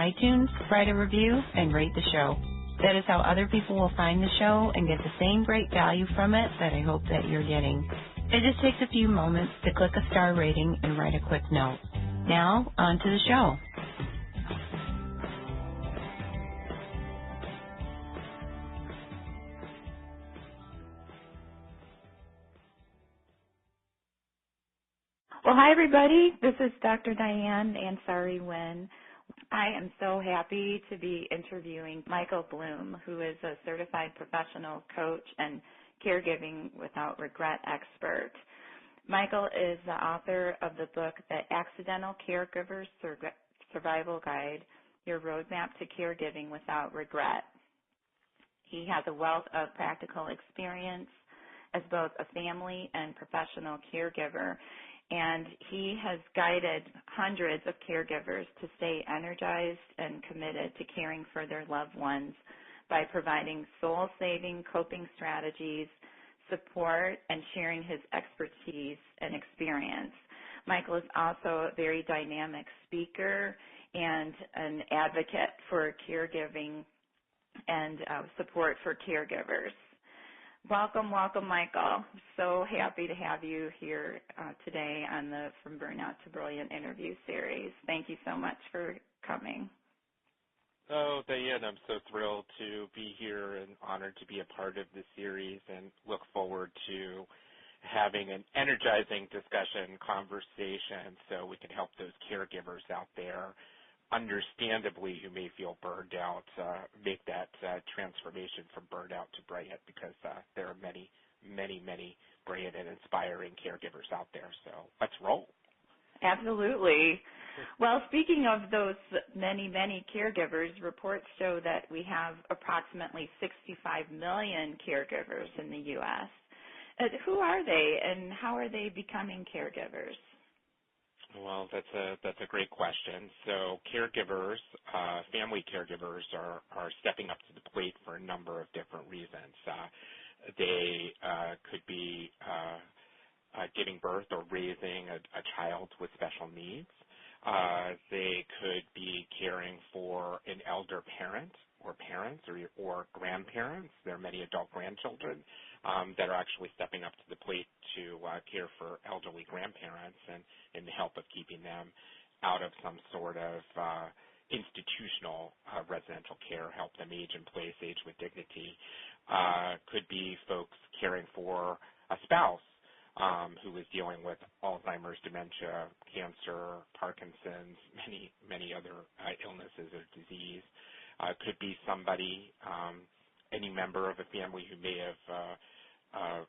iTunes, write a review, and rate the show. That is how other people will find the show and get the same great value from it that I hope that you're getting. It just takes a few moments to click a star rating and write a quick note. Now, on to the show. Well, hi, everybody. This is Dr. Diane Ansari-Winn. I am so happy to be interviewing Michael Bloom, who is a certified professional coach and caregiving without regret expert. Michael is the author of the book, The Accidental Caregiver Survival Guide, Your Roadmap to Caregiving Without Regret. He has a wealth of practical experience as both a family and professional caregiver, and he has guided hundreds of caregivers to stay energized and committed to caring for their loved ones by providing soul-saving coping strategies, support, and sharing his expertise and experience. Michael is also a very dynamic speaker and an advocate for caregiving and support for caregivers. Welcome, Michael. So happy to have you here today on the From Burnout to Brilliant interview series. Thank you so much for coming. Oh, Diane, I'm so thrilled to be here and honored to be a part of this series and look forward to having an energizing discussion, conversation, so we can help those caregivers out there, understandably, who may feel burned out, make that transformation from burnout to brilliant, because there are many, many, many brilliant and inspiring caregivers out there. So let's roll. Absolutely. Well, speaking of those many, many caregivers, reports show that we have approximately 65 million caregivers in the U.S. Who are they, and how are they becoming caregivers? Well, that's a great question. So caregivers, family caregivers are stepping up to the plate for a number of different reasons. They could be giving birth or raising a child with special needs. They could be caring for an elder parent or parents or grandparents. There are many adult grandchildren that are actually stepping up to the plate to care for elderly grandparents and in the help of keeping them out of some sort of institutional residential care, help them age in place, age with dignity. Could be folks caring for a spouse who is dealing with Alzheimer's, dementia, cancer, Parkinson's, many other illnesses or disease. Could be somebody, any member of a family who may have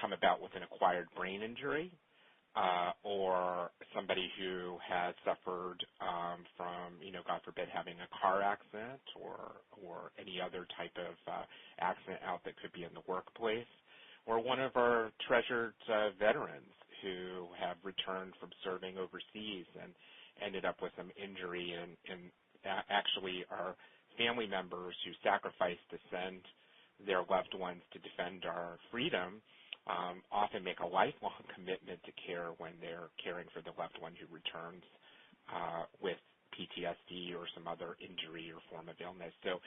come about with an acquired brain injury, or somebody who has suffered from, God forbid, having a car accident or any other type of accident out that could be in the workplace, or one of our treasured veterans who have returned from serving overseas and ended up with some injury and actually are family members who sacrificed to send their loved ones to defend our freedom, often make a lifelong commitment to care when they're caring for the loved one who returns with PTSD or some other injury or form of illness. So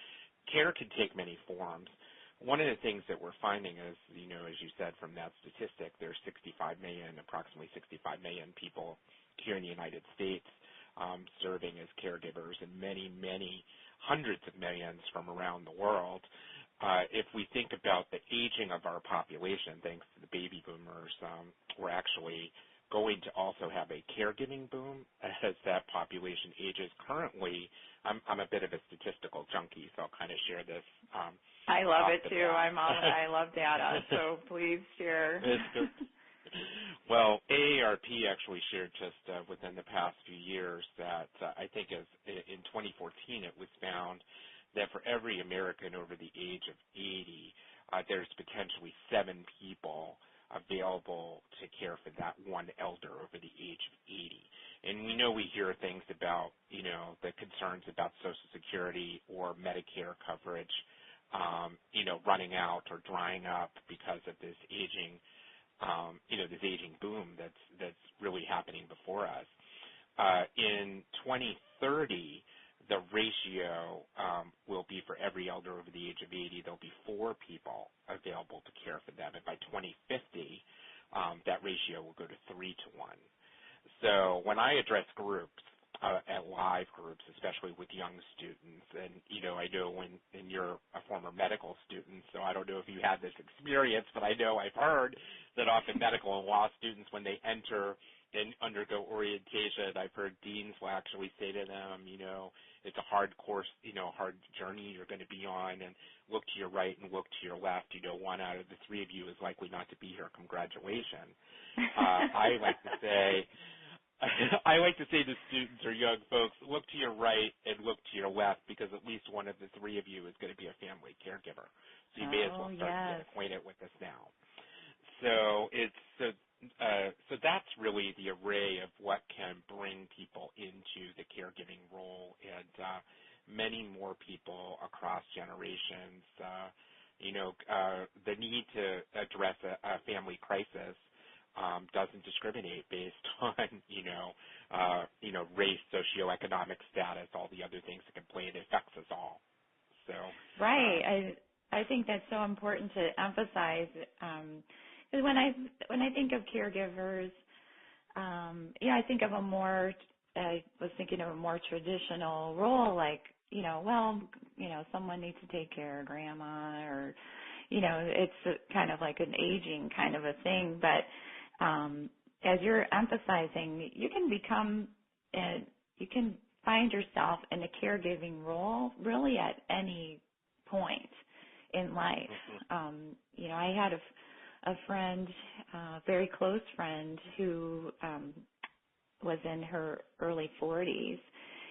care can take many forms. One of the things that we're finding is, as you said from that statistic, there's approximately 65 million people here in the United States serving as caregivers, and many, many hundreds of millions from around the world. If we think about the aging of our population, thanks to the baby boomers, we're actually going to also have a caregiving boom as that population ages. Currently, I'm a bit of a statistical junkie, so I'll kind of share this. I love it too. I love data, so please share. Well, AARP actually shared just within the past few years that I think in 2014 it was found that for every American over the age of 80, there's potentially 7 people available to care for that one elder over the age of 80. And we hear things about, the concerns about Social Security or Medicare coverage, running out or drying up because of this aging, this aging boom that's really happening before us. In 2030, the ratio will be for every elder over the age of 80, there'll be 4 people available to care for them. And by 2050, that ratio will go to 3 to 1. So when I address groups, at live groups, especially with young students, and, I know and you're a former medical student, so I don't know if you had this experience, but I know I've heard that often medical and law students, when they enter and undergo orientation, I've heard deans will actually say to them, it's a hard course, hard journey you're going to be on, and look to your right and look to your left. One out of the 3 of you is likely not to be here. Congratulations. I like to say to students or young folks, look to your right and look to your left, because at least one of the 3 of you is going to be a family caregiver. So you may as well start to get acquainted with this now. So so that's really the array of what can bring people into the caregiving role, and many more people across generations. The need to address a family crisis doesn't discriminate based on, race, socioeconomic status, all the other things that can play. It affects us all. So right. I think that's so important to emphasize. Because when I think of caregivers, I think of I was thinking of a more traditional role, like, someone needs to take care of grandma, or, it's kind of like an aging kind of a thing. But as you're emphasizing, you can find yourself in a caregiving role really at any point in life. I had a friend, a very close friend, who was in her early 40s,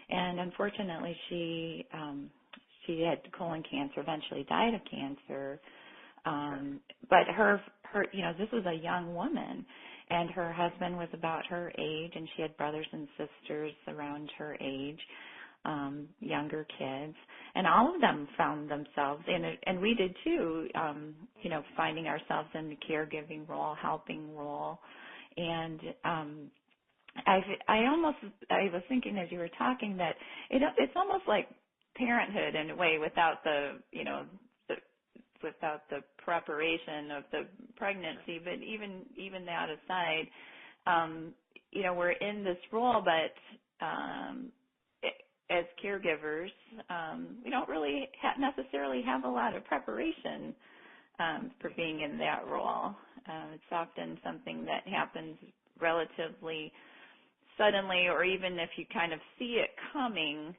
and unfortunately she had colon cancer, eventually died of cancer. But her, this was a young woman, and her husband was about her age, and she had brothers and sisters around her age, younger kids, and all of them found themselves in it, and we did too, finding ourselves in the caregiving role, helping role. And I was thinking as you were talking that it's almost like parenthood in a way, without without the preparation of the pregnancy. But even that aside, we're in this role, but as caregivers, we don't really necessarily have a lot of preparation for being in that role. It's often something that happens relatively suddenly, or even if you kind of see it coming,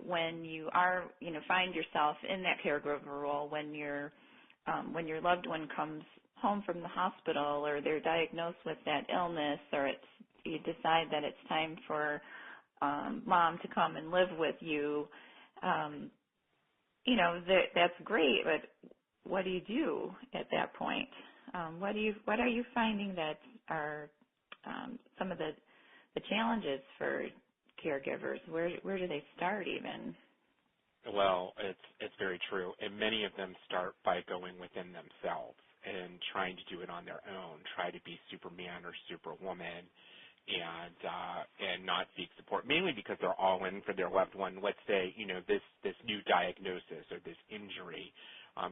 when you are, find yourself in that caregiver role, when your loved one comes home from the hospital, or they're diagnosed with that illness, or you decide that it's time for mom to come and live with you. That's great, but what do you do at that point? What are you finding that are some of the challenges for caregivers? Where do they start even? Well, it's very true, and many of them start by going within themselves and trying to do it on their own, try to be Superman or Superwoman, and not seek support, mainly because they're all in for their loved one. Let's say, this new diagnosis or this injury,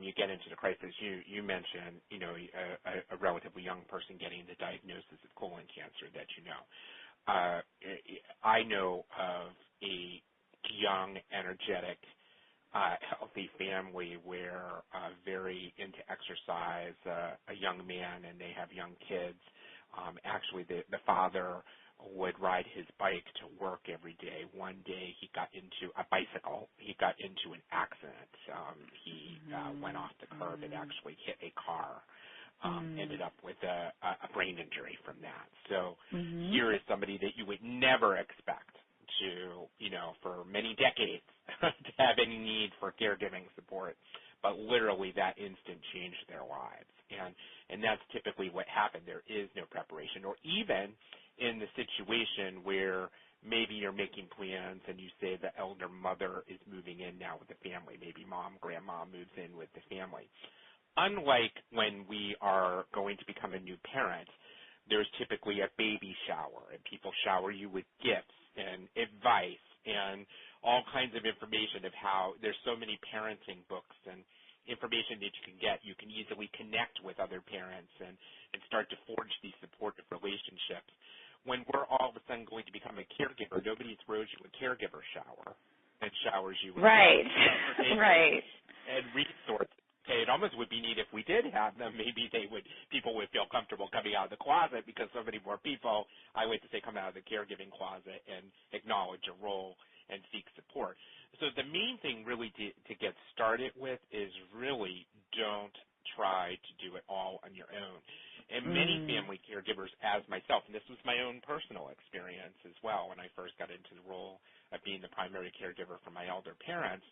you get into the crisis. You mentioned, a relatively young person getting the diagnosis of colon cancer that I know of a young, energetic, healthy family where very into exercise, a young man, and they have young kids. Actually, the father would ride his bike to work every day. One day he got into a bicycle. He got into an accident. He went off the curb and actually hit a car. Ended up with a brain injury from that. So here is somebody that you would never expect to, for many decades to have any need for caregiving support, but literally that instant changed their lives. And that's typically what happened. There is no preparation, or even in the situation where maybe you're making plans and you say the elder mother is moving in now with the family, maybe grandma moves in with the family. Unlike when we are going to become a new parent, there's typically a baby shower, and people shower you with gifts and advice and all kinds of information of how there's so many parenting books and information that you can get. You can easily connect with other parents and start to forge these supportive relationships. When we're all of a sudden going to become a caregiver, nobody throws you a caregiver shower and showers you with right, right, and resources. Okay, it almost would be neat if we did have them. Maybe people would feel comfortable coming out of the closet because so many more people, I like to say, come out of the caregiving closet and acknowledge a role and seek support. So the main thing really to get started with is really don't try to do it all on your own. And many family caregivers, as myself, and this was my own personal experience as well when I first got into the role of being the primary caregiver for my elder parents,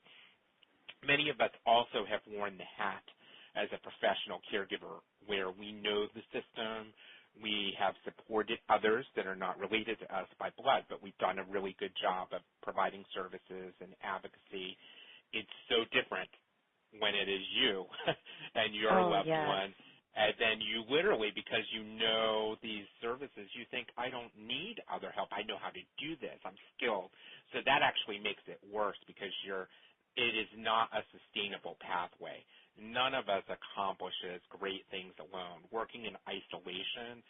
many of us also have worn the hat as a professional caregiver where we know the system, we have supported others that are not related to us by blood, but we've done a really good job of providing services and advocacy. It's so different when it is you and your loved one, and then you literally, because you know these services, you think, I don't need other help. I know how to do this. I'm skilled. So that actually makes it worse because it is not a sustainable pathway. None of us accomplishes great things alone. Working in isolation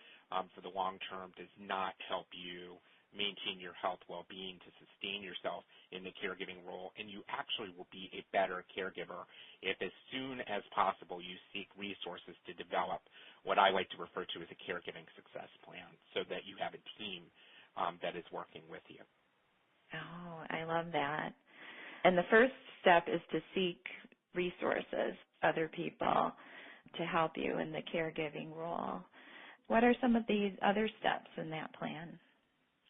for the long term does not help you maintain your health, well-being, to sustain yourself in the caregiving role, and you actually will be a better caregiver if as soon as possible you seek resources to develop what I like to refer to as a caregiving success plan so that you have a team that is working with you. Oh, I love that. And the first step is to seek resources, other people, to help you in the caregiving role. What are some of these other steps in that plan?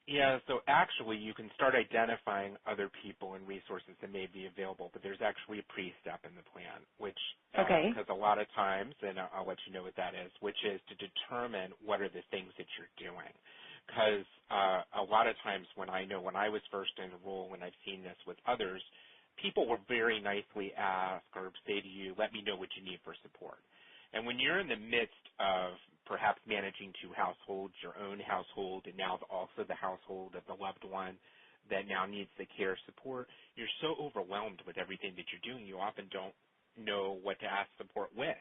Yeah, so actually you can start identifying other people and resources that may be available, but there's actually a pre-step in the plan, which, because a lot of times, and I'll let you know what that is, which is to determine what are the things that you're doing. Because a lot of times when I was first in a role, and I've seen this with others, people will very nicely ask or say to you, let me know what you need for support. And when you're in the midst of perhaps managing two households, your own household, and now also the household of the loved one that now needs the care support, you're so overwhelmed with everything that you're doing, you often don't know what to ask support with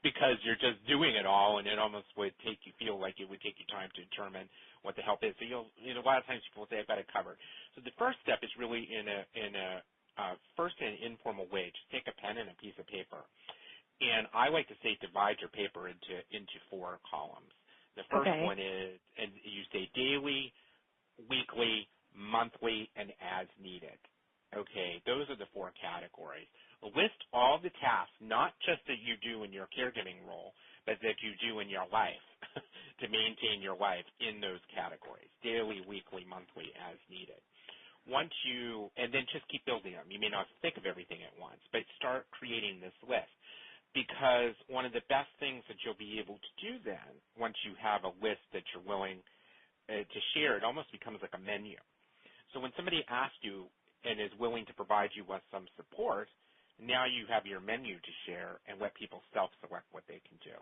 because you're just doing it all, and it almost would feel like it would take you time to determine what the help is. So a lot of times people will say, I've got it covered. So the first step is really in first in an informal way. Just take a pen and a piece of paper. And I like to say divide your paper into 4 columns. The first one is, and you say daily, weekly, monthly, and as needed. Okay, those are the 4 categories. List all the tasks, not just that you do in your caregiving role, but that you do in your life to maintain your life in those categories, daily, weekly, monthly, as needed. And then just keep building them. You may not think of everything at once, but start creating this list. Because one of the best things that you'll be able to do then, once you have a list that you're willing to share, it almost becomes like a menu. So when somebody asks you and is willing to provide you with some support, now you have your menu to share and let people self-select what they can do.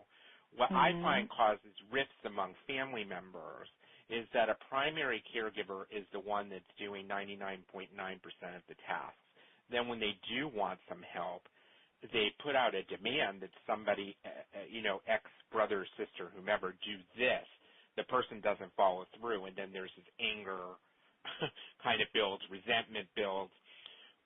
What I find causes rifts among family members is that a primary caregiver is the one that's doing 99.9% of the tasks. Then when they do want some help, they put out a demand that somebody, ex-brother, sister, whomever, do this. The person doesn't follow through, and then there's this anger kind of builds, resentment builds.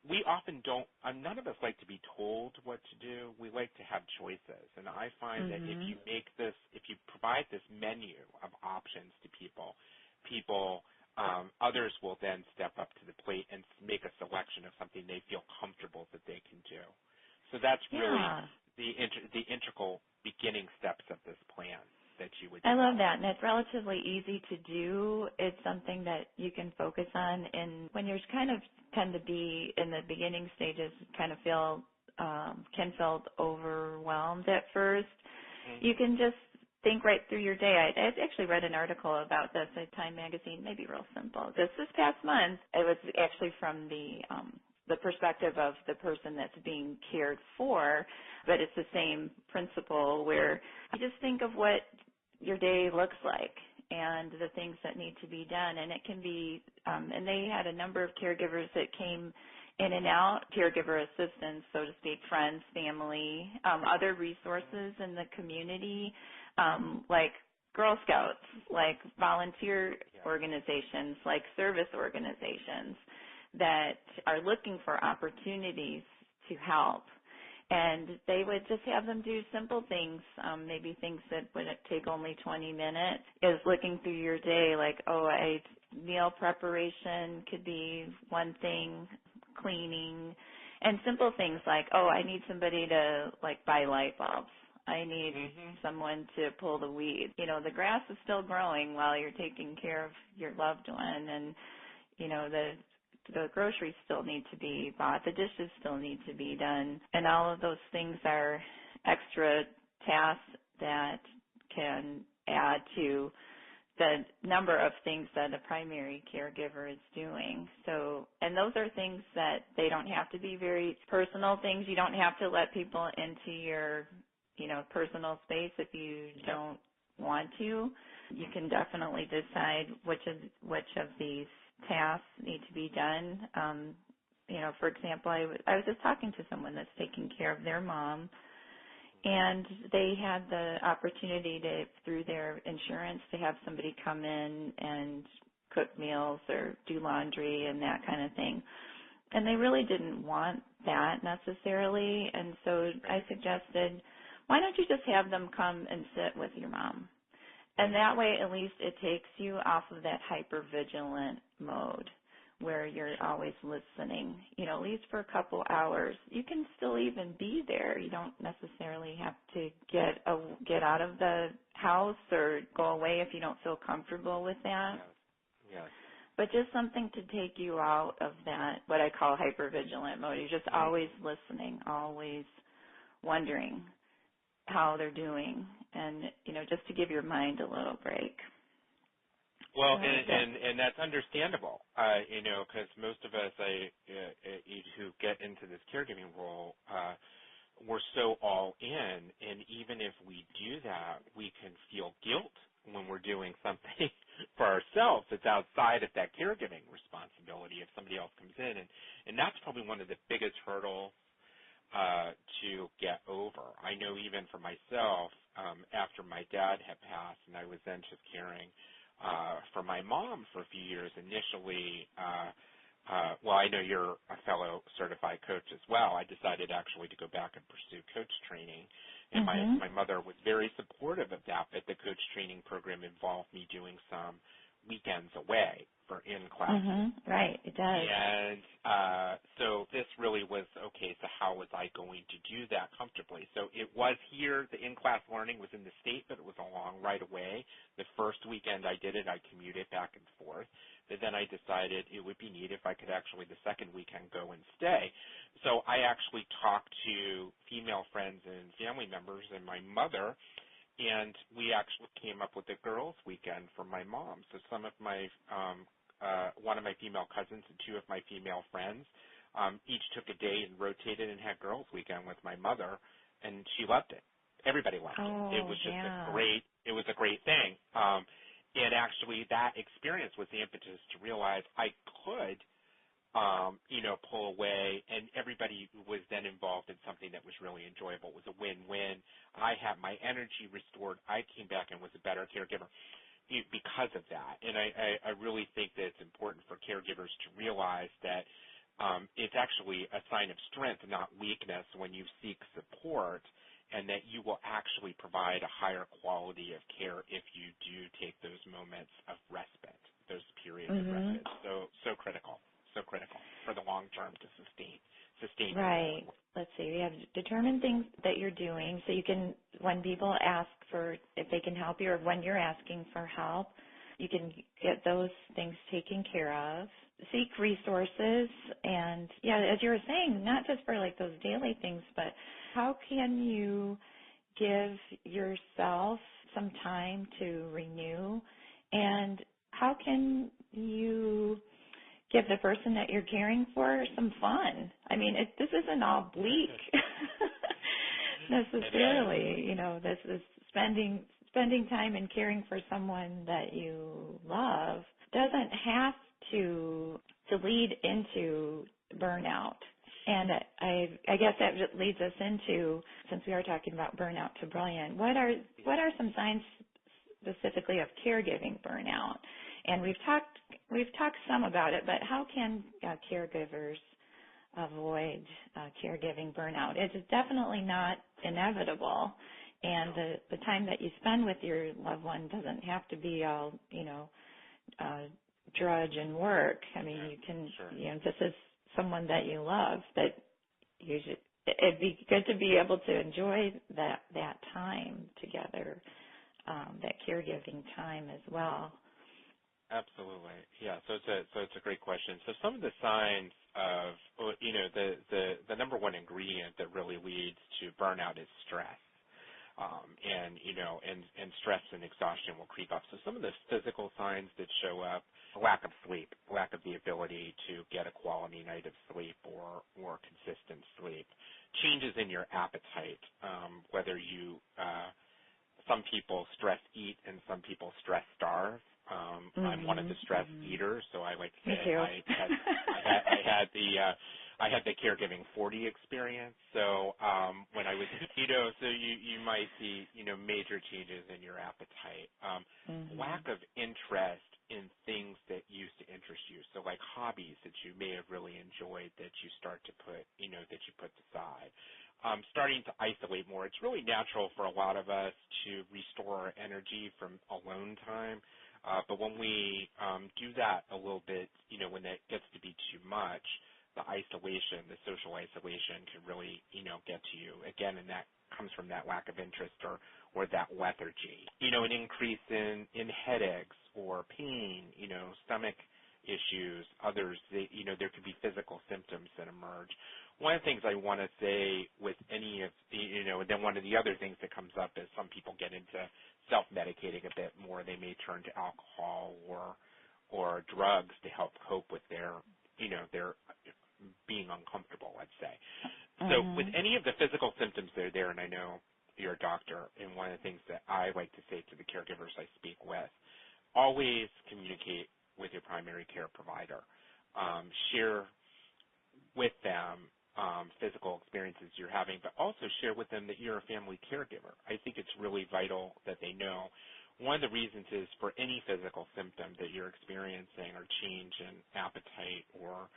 We often none of us like to be told what to do. We like to have choices. And I find that if you provide this menu of options to people, others will then step up to the plate and make a selection of something they feel comfortable that they can do. So that's really the integral beginning steps of this plan that you would do. I love that, and it's relatively easy to do. It's something that you can focus on, and when you're tend to be in the beginning stages, can feel overwhelmed at first. You can just think right through your day. I actually read an article about this at Time Magazine, maybe real simple. Just this past month, it was actually from the perspective of the person that's being cared for, but it's the same principle where you just think of what your day looks like and the things that need to be done. And it can be, and they had a number of caregivers that came in and out, caregiver assistants, so to speak, friends, family, other resources in the community, like Girl Scouts, like volunteer organizations, like service organizations that are looking for opportunities to help. And they would just have them do simple things, maybe things that would take only 20 minutes, is looking through your day, like, meal preparation could be one thing, cleaning, and simple things like, I need somebody to, like, buy light bulbs. I need someone to pull the weeds. You know, the grass is still growing while you're taking care of your loved one, and, you know, the groceries still need to be bought, the dishes still need to be done, and all of those things are extra tasks that can add to the number of things that a primary caregiver is doing. So, and those are things that they don't have to be very personal things. You don't have to let people into your, you know, personal space if you don't want to. You can definitely decide which of these tasks need to be done. You know, for example, I was just talking to someone that's taking care of their mom, and they had the opportunity to, through their insurance, to have somebody come in and cook meals or do laundry and that kind of thing. And they really didn't want that necessarily, and so I suggested, why don't you just have them come and sit with your mom? And that way, at least it takes you off of that hypervigilant mode where you're always listening, you know, at least for a couple hours. You can still even be there. You don't necessarily have to get out of the house or go away if you don't feel comfortable with that. Yes. But just something to take you out of that, what I call hypervigilant mode. You're just always listening, always wondering how they're doing, and, you know, just to give your mind a little break. Well, and that's understandable, you know, because most of us who get into this caregiving role, we're so all in, and even if we do that, we can feel guilt when we're doing something for ourselves that's outside of that caregiving responsibility if somebody else comes in, and that's probably one of the biggest hurdles to get over. I know even for myself, after my dad had passed and I was then just caring for my mom for a few years initially, well, I know you're a fellow certified coach as well. I decided actually to go back and pursue coach training, and my mother was very supportive of that, but the coach training program involved me doing some weekends away for in-class. Right, it does. And so this really was, okay, so how was I going to do that comfortably? So it was here, the in-class learning was in the state, but it was a long right away. The first weekend I did it, I commuted back and forth. But then I decided it would be neat if I could actually the second weekend go and stay. So I actually talked to female friends and family members and my mother, and we actually came up with a girls' weekend for my mom. So some of my one of my female cousins and two of my female friends each took a day and rotated and had girls' weekend with my mother, and she loved it. Everybody loved it. It was just a great thing. And actually that experience was the impetus to realize I could, you know, pull away, and everybody was then involved in something that was really enjoyable. It was a win-win. I had my energy restored. I came back and was a better caregiver because of that. And I really think that it's important for caregivers to realize that it's actually a sign of strength, not weakness, when you seek support, and that you will actually provide a higher quality of care if you do take those moments of respite, those periods of respite. So critical for the long term to sustain. Right. Let's see. We have determined things that you're doing, so you can, when people ask for if they can help you or when you're asking for help, you can get those things taken care of. Seek resources, and as you were saying, not just for like those daily things, but how can you give yourself some time to renew, and how can you give the person that you're caring for some fun? I mean, this isn't all bleak necessarily. You know, this is spending spending time and caring for someone that you love doesn't have to lead into burnout. And I guess that just leads us into, since we are talking about burnout to brilliant, what are some signs specifically of caregiving burnout? And we've talked some about it, but how can caregivers avoid caregiving burnout? It's definitely not inevitable, and the time that you spend with your loved one doesn't have to be all drudge and work. I mean, you can, this is someone that you love, but it'd be good to be able to enjoy that time together, that caregiving time as well. Absolutely. Yeah. So it's a great question. So some of the signs of, the number one ingredient that really leads to burnout is stress. And stress and exhaustion will creep up. So some of the physical signs that show up: lack of sleep, lack of the ability to get a quality night of sleep or consistent sleep, changes in your appetite, whether you, some people stress eat and some people stress starve. I'm one of the stress eaters, so I like to say I had the caregiving 40 experience. So when I was, so you might see, major changes in your appetite. Lack of interest in things that used to interest you. So like hobbies that you may have really enjoyed that you start to put, that you put aside. Starting to isolate more. It's really natural for a lot of us to restore our energy from alone time. But when we do that a little bit, when that gets to be too much, the isolation, the social isolation can really, get to you. Again, and that comes from that lack of interest or that lethargy. An increase in headaches or pain, stomach issues, others, there could be physical symptoms that emerge. One of the things I want to say with any of, and then one of the other things that comes up is some people get into self-medicating a bit more. They may turn to alcohol or drugs to help cope with their being uncomfortable, let's say. So with any of the physical symptoms that are there, and I know you're a doctor, and one of the things that I like to say to the caregivers I speak with, always communicate with your primary care provider. Share with them physical experiences you're having, but also share with them that you're a family caregiver. I think it's really vital that they know. One of the reasons is for any physical symptom that you're experiencing or change in appetite or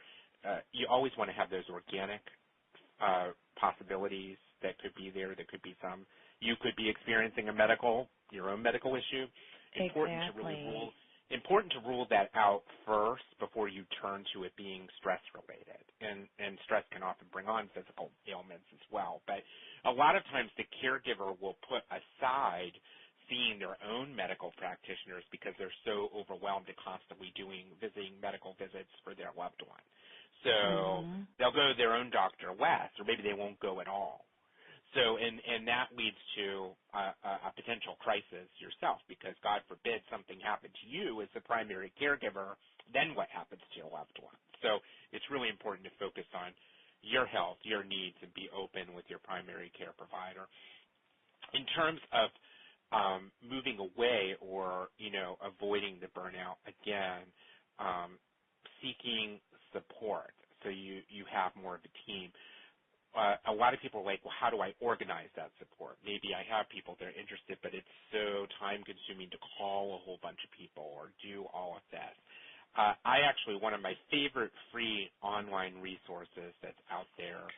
you always want to have those organic possibilities that could be there. There could be some. You could be experiencing your own medical issue. Important to rule that out first before you turn to it being stress-related. And stress can often bring on physical ailments as well. But a lot of times the caregiver will put aside seeing their own medical practitioners because they're so overwhelmed and constantly visiting medical visits for their loved one. So they'll go to their own doctor less, or maybe they won't go at all. So, and that leads to a potential crisis yourself because, God forbid, something happened to you as the primary caregiver, then what happens to your loved one? So it's really important to focus on your health, your needs, and be open with your primary care provider. In terms of moving away or, avoiding the burnout, again, seeking support so you have more of a team. A lot of people are like, well, how do I organize that support? Maybe I have people that are interested, but it's so time-consuming to call a whole bunch of people or do all of that. One of my favorite free online resources that's out there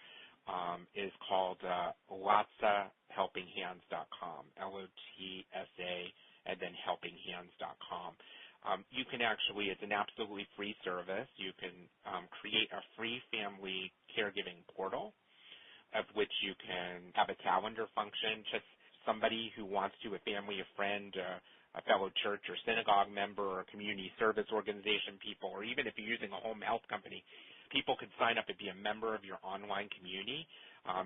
is called LOTSAHelpinghands.com, LOTSA, and then helpinghands.com. You can actually, it's an absolutely free service. You can create a free family caregiving portal of which you can have a calendar function, just somebody who wants to, a family, a friend, a fellow church or synagogue member or community service organization people, or even if you're using a home health company, people could sign up and be a member of your online community.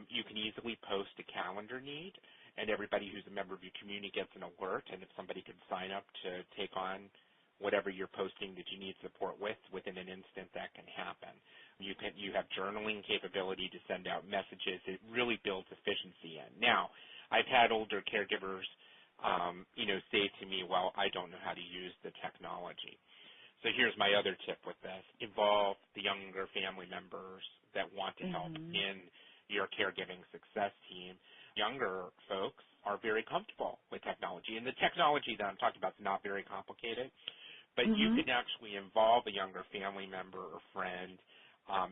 You can easily post a calendar need, and everybody who's a member of your community gets an alert, and if somebody could sign up to take on whatever you're posting that you need support with, within an instant that can happen. You have journaling capability to send out messages. It really builds efficiency in. Now, I've had older caregivers say to me, well, I don't know how to use the technology. So here's my other tip with this. Involve the younger family members that want to help in your caregiving success team. Younger folks are very comfortable with technology, and the technology that I'm talking about is not very complicated, but you can actually involve a younger family member or friend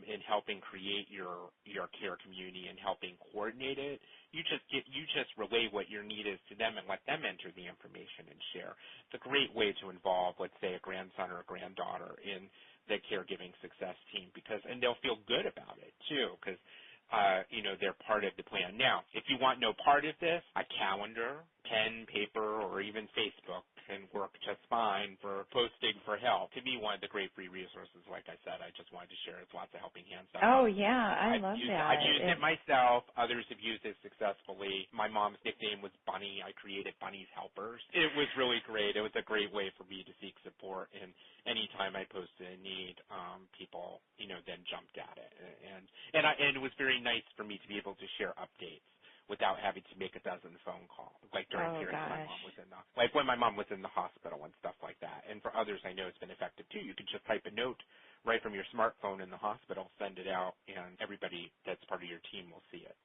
in helping create your care community and helping coordinate it. You just relay what your need is to them and let them enter the information and share. It's a great way to involve, let's say, a grandson or a granddaughter in the caregiving success team and they'll feel good about it too because they're part of the plan. Now, if you want no part of this, a calendar, pen, paper, or even Facebook can work just fine for posting for help. To me, one of the great free resources, like I said, I just wanted to share. It's lots of helping hands. Oh, yeah, I love that. I've used it myself. Others have used it successfully. My mom's nickname was Bunny. I created Bunny's Helpers. It was really great. It was a great way for me to seek support, and anytime I posted a need, people, then jumped at it. And it was very nice for me to be able to share updates without having to make a dozen phone calls, like during periods when my mom was when my mom was in the hospital and stuff like that. And for others, I know it's been effective too. You can just type a note right from your smartphone in the hospital, send it out, and everybody that's part of your team will see it.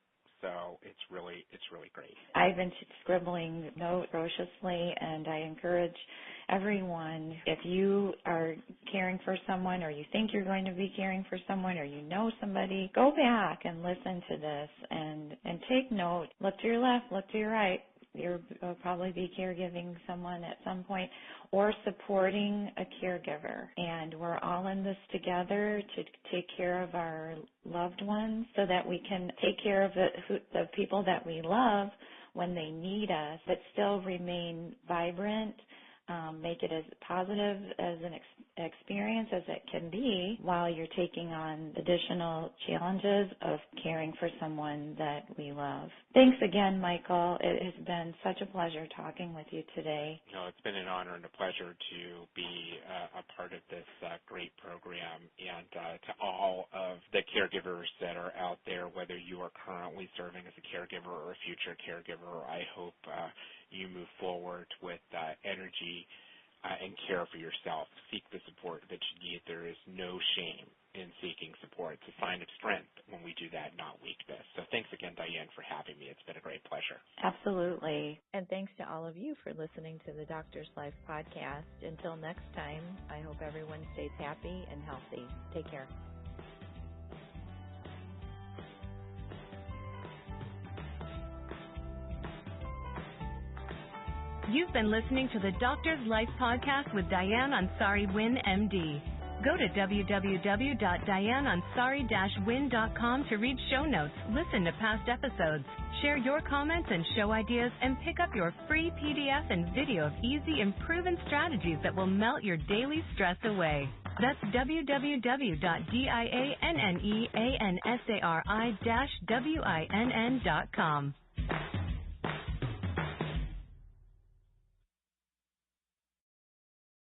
So it's really great. I've been scribbling notes ferociously, and I encourage everyone, if you are caring for someone or you think you're going to be caring for someone or you know somebody, go back and listen to this and take note. Look to your left, look to your right. You'll probably be caregiving someone at some point or supporting a caregiver. And we're all in this together to take care of our loved ones so that we can take care of the people that we love when they need us, but still remain vibrant, make it as positive as an experience as it can be while you're taking on additional challenges of caring for someone that we love. Thanks again, Michael. It has been such a pleasure talking with you today. No, it's been an honor and a pleasure to be a part of this great program, and to all of the caregivers that are out there, whether you are currently serving as a caregiver or a future caregiver, I hope you move forward with energy and care for yourself. Seek the support that you need. There is no shame in seeking support. It's a sign of strength when we do that, not weakness. So thanks again, Diane, for having me. It's been a great pleasure. Absolutely. And thanks to all of you for listening to the Doctor's Life podcast. Until next time, I hope everyone stays happy and healthy. Take care. You've been listening to the Doctor's Life podcast with Diane Ansari-Winn, MD. Go to www.dianeansari-winn.com to read show notes, listen to past episodes, share your comments and show ideas, and pick up your free PDF and video of easy and proven strategies that will melt your daily stress away. That's www.dianeansari-winn.com.